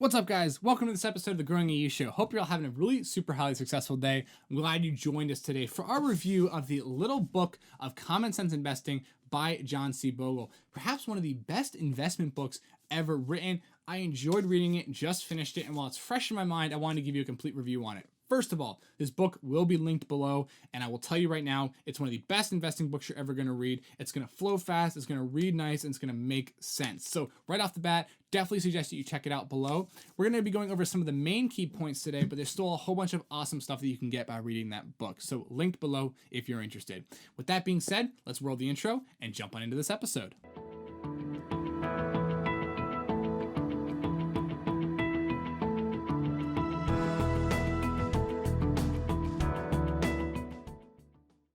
What's up, guys? Welcome to this episode of the GrowingAU Show. Hope you're all having a really super highly successful day. I'm glad you joined us today for our review of the Little Book of Common Sense Investing by John C. Bogle. Perhaps one of the best investment books ever written. I enjoyed reading it, just finished it, and while it's fresh in my mind, I wanted to give you a complete review on it. First of all, this book will be linked below, and I will tell you right now, it's one of the best investing books you're ever going to read. It's going to flow fast, it's going to read nice, and it's going to make sense. So right off the bat, definitely suggest that you check it out below. We're going to be going over some of the main key points today, but there's still a whole bunch of awesome stuff that you can get by reading that book. So linked below if you're interested. With that being said, let's roll the intro and jump on into this episode.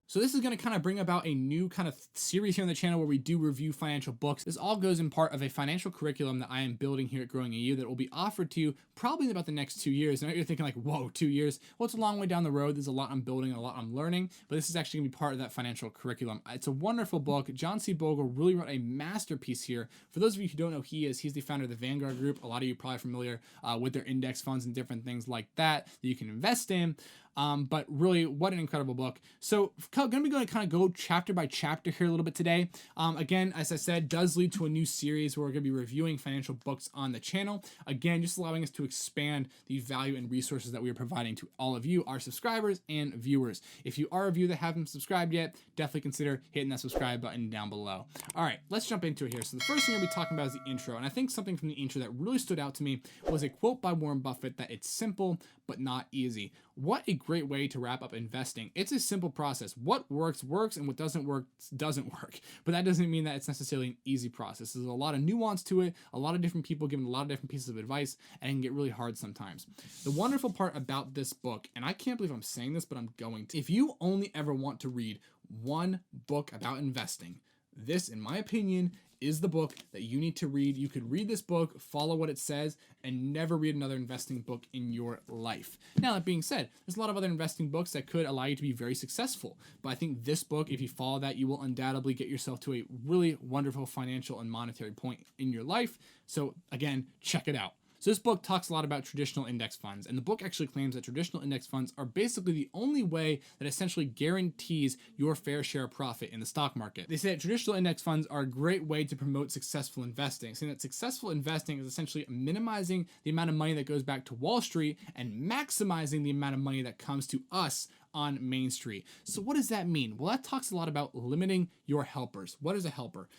So this is going to kind of bring about a new kind of series here on the channel where we do review financial books. This all goes in part of a financial curriculum that I am building here at GrowingAU that will be offered to you probably in about the next 2 years. Now you're thinking like, whoa, 2 years? Well, it's a long way down the road. There's a lot I'm building, a lot I'm learning, but this is actually going to be part of that financial curriculum. It's a wonderful book. John C. Bogle really wrote a masterpiece here. For those of you who don't know who he is, he's the founder of the Vanguard Group. A lot of you are probably familiar with their index funds and different things like that you can invest in. But really, what an incredible book. So going to be going to kind of go chapter by chapter here a little bit today. Again, as I said, does lead to a new series where we're going to be reviewing financial books on the channel. Again, just allowing us to expand the value and resources that we are providing to all of you, our subscribers and viewers. If you are a viewer that haven't subscribed yet, definitely consider hitting that subscribe button down below. All right, let's jump into it here. So the first thing we're going to be talking about is the intro. And I think something from the intro that really stood out to me was a quote by Warren Buffett that it's simple but not easy. What a great way to wrap up investing. It's a simple process. What works, works, and what doesn't work, doesn't work. But that doesn't mean that it's necessarily an easy process. There's a lot of nuance to it, a lot of different people giving a lot of different pieces of advice, and it can get really hard sometimes. The wonderful part about this book, and I can't believe I'm saying this, but I'm going to. If you only ever want to read one book about investing, this, in my opinion, is the book that you need to read. You could read this book, follow what it says, and never read another investing book in your life. Now, that being said, there's a lot of other investing books that could allow you to be very successful. But I think this book, if you follow that, you will undoubtedly get yourself to a really wonderful financial and monetary point in your life. So again, check it out. So this book talks a lot about traditional index funds, and the book actually claims that traditional index funds are basically the only way that essentially guarantees your fair share of profit in the stock market. They say that traditional index funds are a great way to promote successful investing, saying that successful investing is essentially minimizing the amount of money that goes back to Wall Street and maximizing the amount of money that comes to us on Main Street. So what does that mean? Well, that talks a lot about limiting your helpers. What is a helper?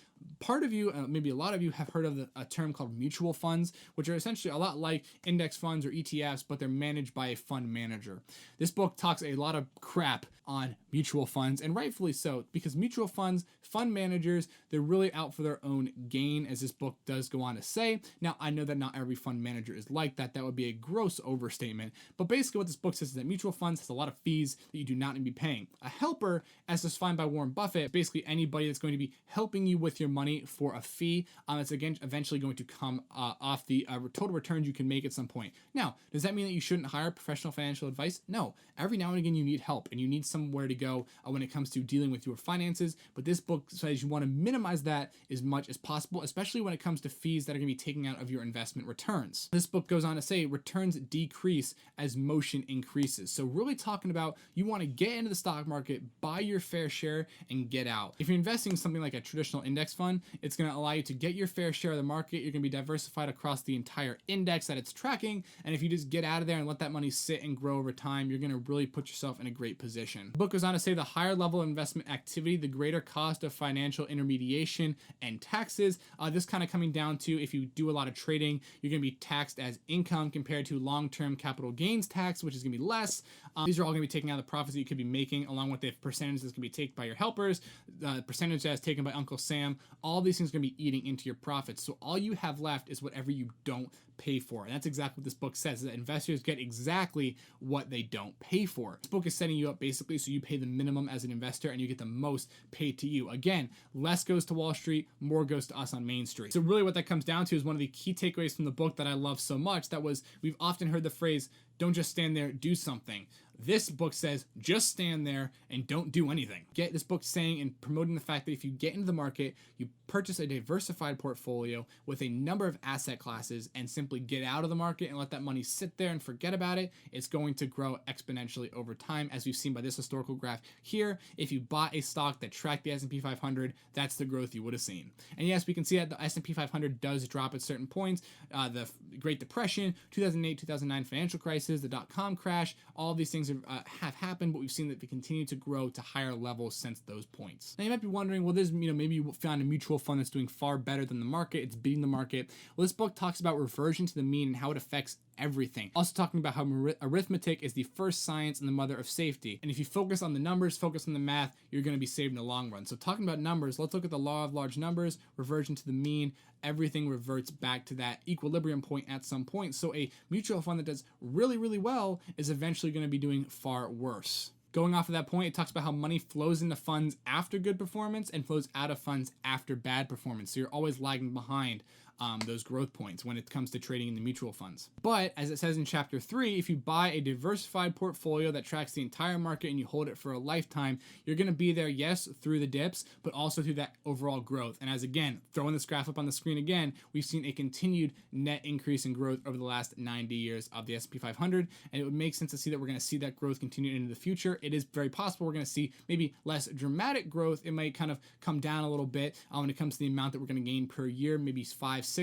Part of you, maybe a lot of you, have heard of a term called mutual funds, which are essentially a lot like index funds or ETFs, but they're managed by a fund manager. This book talks a lot of crap on mutual funds, and rightfully so, because mutual funds, fund managers, they're really out for their own gain, as this book does go on to say. Now, I know that not every fund manager is like that. That would be a gross overstatement. But basically what this book says is that mutual funds has a lot of fees that you do not need to be paying. A helper, as defined by Warren Buffett, basically anybody that's going to be helping you with your money for a fee. It's again eventually going to come off the total returns you can make at some point. Now, does that mean that you shouldn't hire professional financial advice? No. Every now and again you need help and you need somewhere to go when it comes to dealing with your finances. But this book says you want to minimize that as much as possible, especially when it comes to fees that are going to be taken out of your investment returns. This book goes on to say returns decrease as motion increases. So really talking about you want to get into the stock market, buy your fair share, and get out. If you're investing in something like a traditional index fund, it's going to allow you to get your fair share of the market. You're going to be diversified across the entire index that it's tracking. And if you just get out of there and let that money sit and grow over time, you're going to really put yourself in a great position. The book goes on to say the higher level of investment activity, the greater cost of financial intermediation and taxes. This kind of coming down to if you do a lot of trading, you're going to be taxed as income compared to long-term capital gains tax, which is going to be less. These are all going to be taking out the profits that you could be making, along with the percentage that's going to be taken by your helpers, the percentage that's taken by Uncle Sam. All these things are going to be eating into your profits. So all you have left is whatever you don't pay for. And that's exactly what this book says, that investors get exactly what they don't pay for. This book is setting you up basically so you pay the minimum as an investor and you get the most paid to you. Again, less goes to Wall Street, more goes to us on Main Street. So really what that comes down to is one of the key takeaways from the book that I love so much. That was, we've often heard the phrase, don't just stand there, do something. This book says, just stand there and don't do anything. Get this book saying and promoting the fact that if you get into the market, you purchase a diversified portfolio with a number of asset classes and simply get out of the market and let that money sit there and forget about it, it's going to grow exponentially over time, as we've seen by this historical graph here. If you bought a stock that tracked the S&P 500, that's the growth you would have seen. And yes, we can see that the S&P 500 does drop at certain points. The Great Depression, 2008, 2009 financial crisis, the dot-com crash, all of these things have happened, but we've seen that they continue to grow to higher levels since those points. Now you might be wondering, well, there's, maybe you found a mutual fund that's doing far better than the market, it's beating the market. Well, this book talks about reversion to the mean and how it affects everything. Also talking about how arithmetic is the first science and the mother of safety. And if you focus on the numbers, focus on the math, you're going to be saved in the long run. So talking about numbers, let's look at the law of large numbers, reversion to the mean. Everything reverts back to that equilibrium point at some point. So a mutual fund that does really, really well is eventually going to be doing far worse. Going off of that point, it talks about how money flows into funds after good performance and flows out of funds after bad performance. So you're always lagging behind those growth points when it comes to trading in the mutual funds. But as it says in chapter 3, if you buy a diversified portfolio that tracks the entire market and you hold it for a lifetime, you're going to be there, yes, through the dips, but also through that overall growth. And as again, throwing this graph up on the screen again, we've seen a continued net increase in growth over the last 90 years of the S&P 500, and it would make sense to see that we're going to see that growth continue into the future. It is very possible we're going to see maybe less dramatic growth. It might kind of come down a little bit when it comes to the amount that we're going to gain per year, maybe 5-6%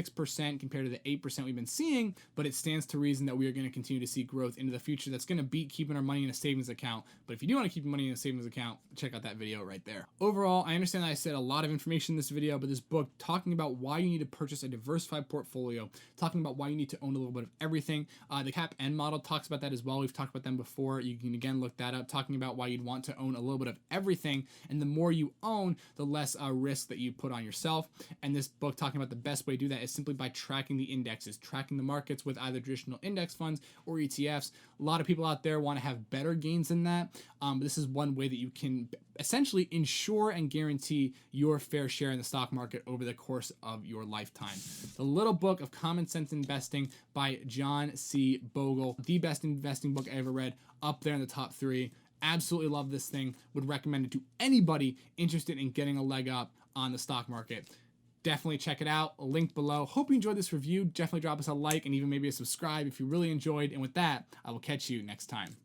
compared to the 8% we've been seeing, but it stands to reason that we are going to continue to see growth into the future that's going to beat keeping our money in a savings account. But if you do want to keep your money in a savings account, check out that video right there. Overall, I understand that I said a lot of information in this video, but this book talking about why you need to purchase a diversified portfolio, talking about why you need to own a little bit of everything. The CAP-N model talks about that as well. We've talked about them before. You can again look that up, talking about why you'd want to own a little bit of everything, and the more you own, the less risk that you put on yourself. And this book talking about the best way to do that is simply by tracking the indexes, tracking the markets with either traditional index funds or ETFs. A lot of people out there want to have better gains than that, but this is one way that you can essentially ensure and guarantee your fair share in the stock market over the course of your lifetime. The Little Book of Common Sense Investing by John C. Bogle, the best investing book I ever read, up there in the top 3. Absolutely love this thing. Would recommend it to anybody interested in getting a leg up on the stock market. Definitely check it out. Link below. Hope you enjoyed this review. Definitely drop us a like and even maybe a subscribe if you really enjoyed. And with that, I will catch you next time.